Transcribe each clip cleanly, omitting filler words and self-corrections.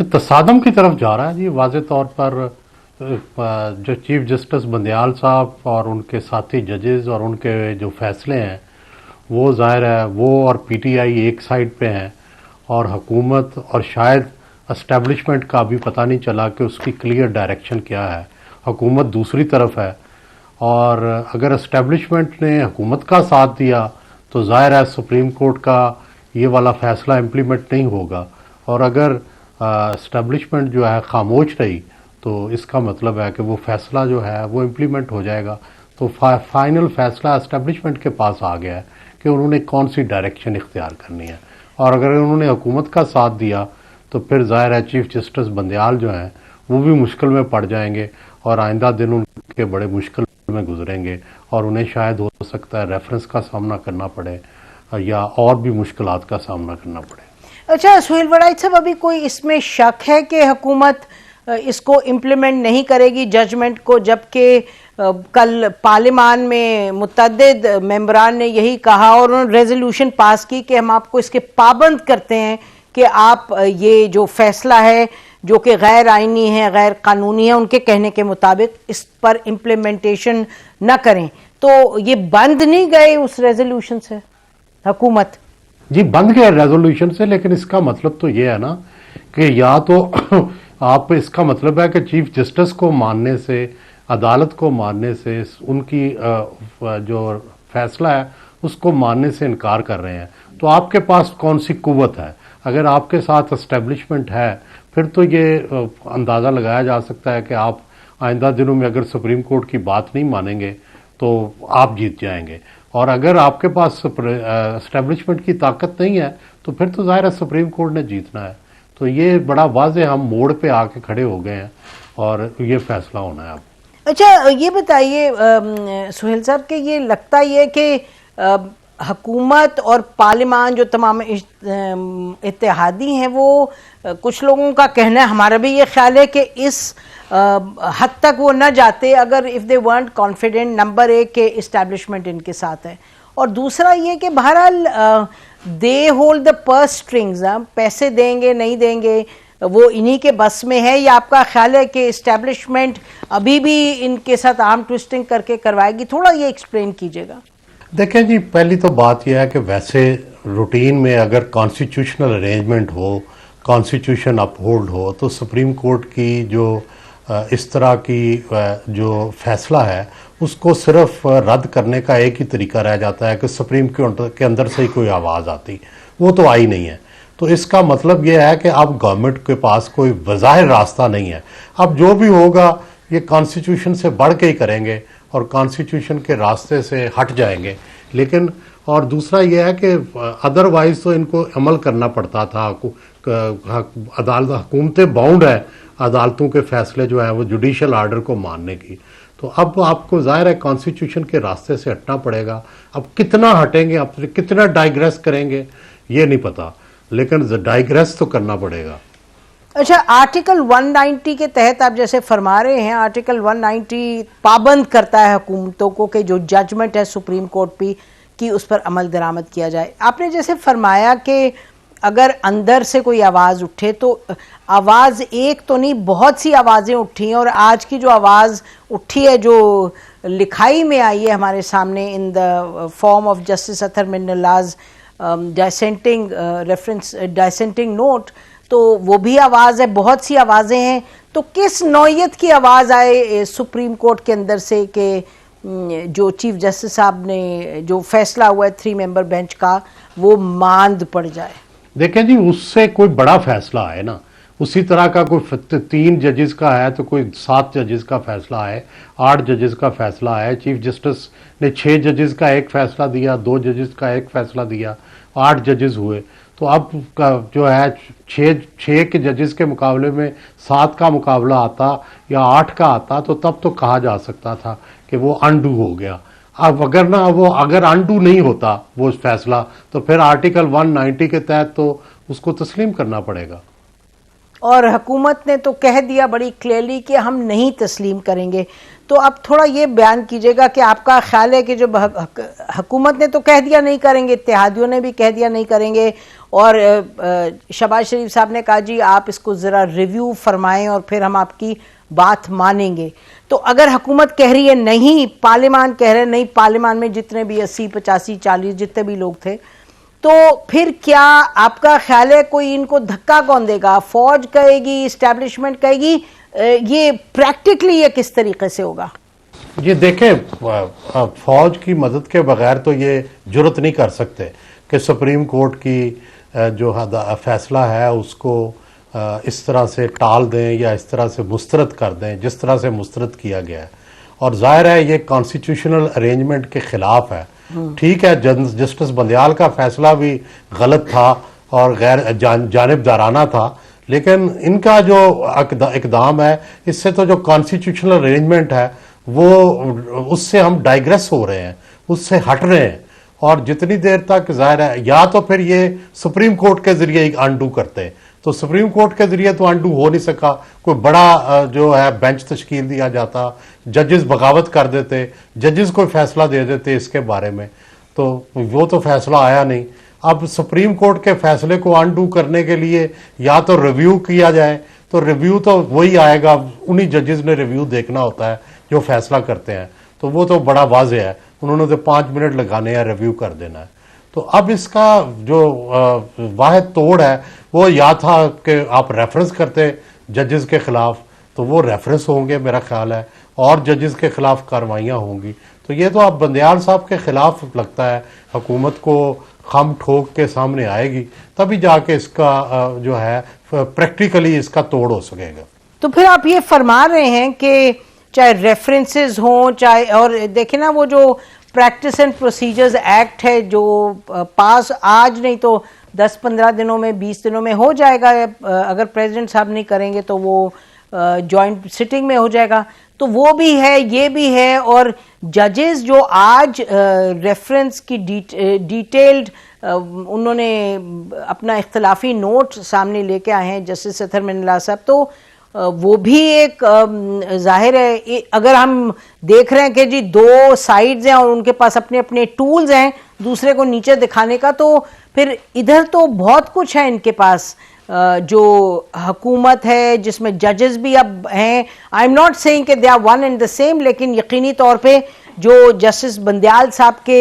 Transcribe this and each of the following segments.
ये तसादम की तरफ जा रहा है जी। वाज़े तौर पर जो चीफ जस्टिस बंदयाल साहब और उनके साथी जजेस और उनके जो फैसले हैं वो ज़ाहिर है वो और पीटीआई एक साइड पे हैं और हुकूमत और शायद एस्टेब्लिशमेंट का भी पता नहीं चला कि उसकी क्लियर डायरेक्शन क्या है। हुकूमत दूसरी तरफ है और अगर एस्टेब्लिशमेंट ने हुकूमत का साथ दिया तो ज़ाहिर है सुप्रीम कोर्ट का ये वाला फ़ैसला इम्प्लीमेंट नहीं होगा और अगर एस्टेब्लिशमेंट जो है खामोश रही तो इसका मतलब है कि वो फैसला जो है वो इम्प्लीमेंट हो जाएगा। तो फाइनल फैसला एस्टेब्लिशमेंट के पास आ गया है कि उन्होंने कौन सी डायरेक्शन इख्तियार करनी है और अगर उन्होंने हुकूमत का साथ दिया तो फिर ज़ाहिर है चीफ जस्टिस बंदयाल जो हैं वो भी मुश्किल में पड़ जाएंगे और आइंदा दिन उनके बड़े मुश्किल में गुजरेंगे और उन्हें शायद हो सकता है रेफरेंस का सामना करना पड़े या और भी मुश्किलात का सामना करना पड़े। अच्छा सुहेल वड़ाइच साहब, अभी कोई इसमें शक है कि हुकूमत इसको इम्प्लीमेंट नहीं करेगी जजमेंट को, जबकि कल पार्लियामान में मुतअद्दिद मेंबरान ने यही कहा और उन्होंने रेजोल्यूशन पास की कि हम आपको इसके पाबंद करते हैं कि आप ये जो फैसला है जो कि गैर आइनी है, गैर कानूनी है, उनके कहने के मुताबिक इस पर इम्प्लीमेंटेशन न करें। तो ये बंद नहीं गए उस रेजोल्यूशन से हुकूमत? जी बंद गए रेजोल्यूशन से, लेकिन इसका मतलब तो ये है ना कि या तो आप इसका मतलब है कि चीफ जस्टिस को मानने से, अदालत को मानने से, उनकी जो फैसला है उसको मानने से इनकार कर रहे हैं। तो आपके पास कौन सी कुव्वत है? अगर आपके साथ एस्टेब्लिशमेंट है फिर तो ये अंदाज़ा लगाया जा सकता है कि आप आइंदा दिनों में अगर सुप्रीम कोर्ट की बात नहीं मानेंगे तो आप जीत जाएंगे और अगर आपके पास एस्टेब्लिशमेंट की ताकत नहीं है तो फिर तो ज़ाहिर है सुप्रीम कोर्ट ने जीतना है। तो ये बड़ा वाज़े हम मोड़ पे आके खड़े हो गए हैं और ये फैसला होना है अब। अच्छा ये बताइए सुहेल साहब कि ये लगता ही है कि हुकूमत और पार्लियामान जो तमाम इत्तेहादी हैं वो कुछ लोगों का कहना है, हमारा भी ये ख्याल है कि इस हद तक वो न जाते अगर if they weren't confident, number एक के इस्टेब्लिशमेंट इनके साथ है और दूसरा ये कि बहरहाल they hold the purse strings, पैसे देंगे नहीं देंगे वो इन्हीं के बस में है, या आपका ख्याल है कि इस्टेब्लिशमेंट अभी भी इनके साथ आर्म ट्विस्टिंग करके करवाएगी? थोड़ा ये एक्सप्लेन कीजिएगा। देखें जी, पहली तो बात यह है कि वैसे रूटीन में अगर कॉन्स्टिट्यूशनल अरेंजमेंट हो, कॉन्स्टिट्यूशन अपहोल्ड हो तो सुप्रीम कोर्ट की जो इस तरह की जो फैसला है उसको सिर्फ रद्द करने का एक ही तरीका रह जाता है कि सुप्रीम कोर्ट के अंदर से ही कोई आवाज़ आती, वो तो आई नहीं है। तो इसका मतलब यह है कि अब गवर्नमेंट के पास कोई वज़ाहिर रास्ता नहीं है। अब जो भी होगा ये कॉन्स्टिट्यूशन से बढ़ के ही करेंगे और कॉन्स्टिट्यूशन के रास्ते से हट जाएंगे। लेकिन और दूसरा यह है कि अदरवाइज तो इनको अमल करना पड़ता था। अदालत, हुकूमतें बाउंड है अदालतों के फैसले जो है वो जुडिशल आर्डर को मानने की। तो अब आपको जाहिर है कॉन्स्टिट्यूशन के रास्ते से हटना पड़ेगा। अब कितना हटेंगे, अब कितना डाइग्रेस करेंगे ये नहीं पता, लेकिन डाइग्रेस तो करना पड़ेगा। अच्छा, आर्टिकल 190 के तहत आप जैसे फरमा रहे हैं, आर्टिकल 190 पाबंद करता है हुकूमतों को कि जो जजमेंट है सुप्रीम कोर्ट पे कि उस पर अमल दरामद किया जाए। आपने जैसे फरमाया कि अगर अंदर से कोई आवाज़ उठे तो आवाज़ एक तो नहीं बहुत सी आवाज़ें उठी हैं और आज की जो आवाज़ उठी है जो लिखाई में आई है हमारे सामने in the form of justice Athar Minallah's dissenting note, तो वो भी आवाज़ है, बहुत सी आवाज़ें हैं। तो किस नौयत की आवाज़ आए सुप्रीम कोर्ट के अंदर से कि जो चीफ जस्टिस साहब ने जो फैसला हुआ है 3 मेंबर बेंच का वो मांद पड़ जाए? देखें जी, उससे कोई बड़ा फैसला है ना, उसी तरह का कोई 3 जजेस का है तो कोई 7 जजेस का फैसला है, 8 जजेस का फैसला है। चीफ जस्टिस ने 6 जजेस का एक फैसला दिया, 2 जजेस का एक फैसला दिया, 8 जजेस हुए। तो अब का जो है 6 के जजेस के मुकाबले में 7 का मुकाबला आता या 8 का आता तो तब तो कहा जा सकता था कि वो अनडू हो गया। अब अगर ना वो अगर अनडू नहीं होता वो फैसला तो फिर आर्टिकल 190 के तहत तो उसको तस्लीम करना पड़ेगा। और हुकूमत ने तो कह दिया बड़ी क्लियरली कि हम नहीं तस्लीम करेंगे। तो अब थोड़ा ये बयान कीजिएगा कि आपका ख्याल है कि जो हुकूमत ने तो कह दिया नहीं करेंगे, इत्तेहादियों ने भी कह दिया नहीं करेंगे, और शहबाज शरीफ साहब ने कहा जी आप इसको ज़रा रिव्यू फरमाएं और फिर हम आपकी बात मानेंगे। तो अगर हुकूमत कह रही है नहीं, पार्लियामान कह रहे हैं नहीं, पार्लियामान में जितने भी 80, 85, 40 जितने भी लोग थे, तो फिर क्या आपका ख्याल है कोई इनको धक्का कौन देगा? फौज कहेगी, इस्टेब्लिशमेंट कहेगी? ये प्रैक्टिकली ये किस तरीके से होगा? ये देखें, फौज की मदद के बगैर तो ये जुर्रत नहीं कर सकते कि सुप्रीम कोर्ट की जो फैसला है उसको इस तरह से टाल दें या इस तरह से मुस्तरद कर दें जिस तरह से मुस्तरद किया गया है। और जाहिर है ये कॉन्स्टिट्यूशनल अरेंजमेंट के खिलाफ है। ठीक है, जस्टिस बंदयाल का फैसला भी गलत था और गैर जानिबदाराना था, लेकिन इनका जो इकदाम है इससे तो जो कॉन्स्टिट्यूशनल अरेंजमेंट है वो उससे हम डाइग्रेस हो रहे हैं, उससे हट रहे हैं। और जितनी देर तक जाहिर है या तो फिर ये सुप्रीम कोर्ट के जरिए अनडू करते, तो सुप्रीम कोर्ट के जरिए तो अनडू हो नहीं सका, कोई बड़ा जो है बेंच तश्कील दिया जाता, जजेस बगावत कर देते, जजेस कोई फैसला दे देते इसके बारे में, तो वो तो फैसला आया नहीं। अब सुप्रीम कोर्ट के फैसले को अनडू करने के लिए या तो रिव्यू किया जाए, तो रिव्यू तो वही आएगा, उन्हीं जजेस ने रिव्यू देखना होता है जो फैसला करते हैं, तो वो तो बड़ा वाज़ेह है, उन्होंने तो 5 मिनट लगाने हैं, रिव्यू कर देना है। तो अब इसका जो वाहिद तोड़ है वो या था कि आप रेफरेंस करते जजेस के खिलाफ, तो वो रेफरेंस होंगे मेरा ख्याल है, और जजेस के खिलाफ कार्रवाइयाँ होंगी। तो ये तो अब बंदयाल साहब के खिलाफ लगता है हुकूमत को खम ठोक के सामने आएगी, तभी जाके इसका जो है प्रैक्टिकली इसका तोड़ हो सकेगा। तो फिर आप ये फरमा रहे हैं कि चाहे रेफरेंसेस हों, चाहे, और देखें ना वो जो प्रैक्टिस एंड प्रोसीजर्स एक्ट है जो पास आज नहीं तो 10-15 दिनों में, 20 दिनों में हो जाएगा, अगर प्रेसिडेंट साहब नहीं करेंगे तो वो जॉइंट सिटिंग में हो जाएगा, तो वो भी है, ये भी है। और जजेस जो आज रेफरेंस की डिटेल्ड उन्होंने अपना इख्तलाफी नोट सामने लेके आए हैं जस्टिस अतहर मिनल्लाह साहब, तो वो भी एक जाहिर है, अगर हम देख रहे हैं कि जी 2 साइड्स हैं और उनके पास अपने अपने टूल्स हैं दूसरे को नीचे दिखाने का, तो फिर इधर तो बहुत कुछ है इनके पास। जो हुकूमत है जिसमें जजेस भी अब हैं, आई एम नॉट सेइंग कि they are one and the same, लेकिन यकीनी तौर पे जो जस्टिस बंदयाल साहब के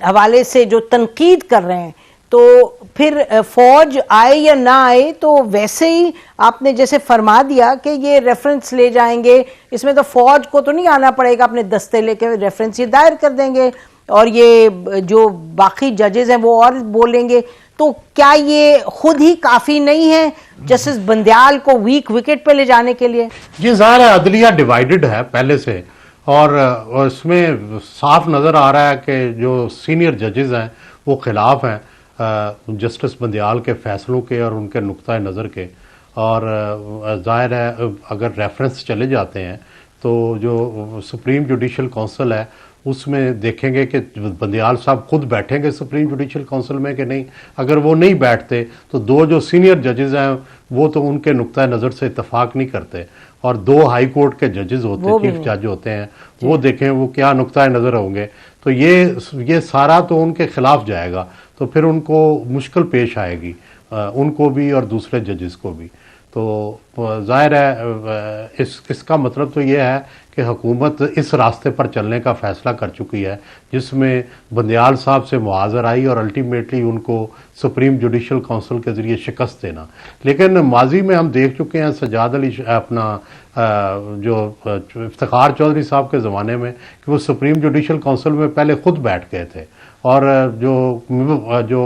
हवाले से जो तनकीद कर रहे हैं, तो फिर फौज आए या ना आए, तो वैसे ही आपने जैसे फरमा दिया कि ये रेफरेंस ले जाएंगे, इसमें तो फौज को तो नहीं आना पड़ेगा, अपने दस्ते लेके रेफरेंस ये दायर कर देंगे और ये जो बाकी जजेस हैं वो और बोलेंगे। तो क्या ये खुद ही काफी नहीं है जस्टिस बंदयाल को वीक विकेट पे ले जाने के लिए? जी ज़ाहिर है अदलिया डिवाइडेड है पहले से, और इसमें साफ नज़र आ रहा है कि जो सीनियर जजेस हैं वो खिलाफ हैं जस्टिस बंदयाल के फैसलों के और उनके नुक्ता नज़र के। और ज़ाहिर है अगर रेफरेंस चले जाते हैं तो जो सुप्रीम जुडिशल काउंसिल है उसमें देखेंगे कि बंदयाल साहब खुद बैठेंगे सुप्रीम जुडिशल काउंसिल में कि नहीं। अगर वो नहीं बैठते तो 2 जो सीनियर जजेस हैं वो तो उनके नुक्ता नज़र से इत्तफाक नहीं करते, और 2 हाई कोर्ट के जजेस होते हैं, चीफ जज होते हैं, वो देखें वो क्या नुक्ता नज़र होंगे, तो ये सारा तो उनके खिलाफ जाएगा, तो फिर उनको मुश्किल पेश आएगी, उनको भी और दूसरे जजेस को भी। तो जाहिर है इसका मतलब तो ये है कि हुकूमत इस रास्ते पर चलने का फ़ैसला कर चुकी है जिसमें बंदयाल साहब से मुआज़र आई और अल्टीमेटली उनको सुप्रीम जुडिशल काउंसिल के ज़रिए शिकस्त देना। लेकिन माजी में हम देख चुके हैं सज्जाद अली अपना जो इफ्तिखार चौधरी साहब के ज़माने में कि वो सुप्रीम जुडिशल काउंसिल में पहले खुद बैठ गए थे, और जो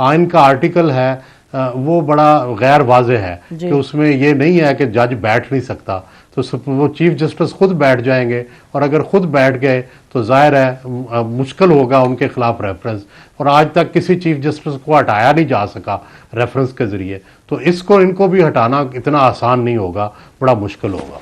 आइन का आर्टिकल है वो बड़ा गैर वाज़ेह है कि उसमें ये नहीं है कि जज बैठ नहीं सकता, तो वो चीफ जस्टिस खुद बैठ जाएंगे, और अगर खुद बैठ गए तो जाहिर है मुश्किल होगा उनके खिलाफ रेफरेंस, और आज तक किसी चीफ जस्टिस को हटाया नहीं जा सका रेफरेंस के ज़रिए, तो इसको इनको भी हटाना इतना आसान नहीं होगा, बड़ा मुश्किल होगा।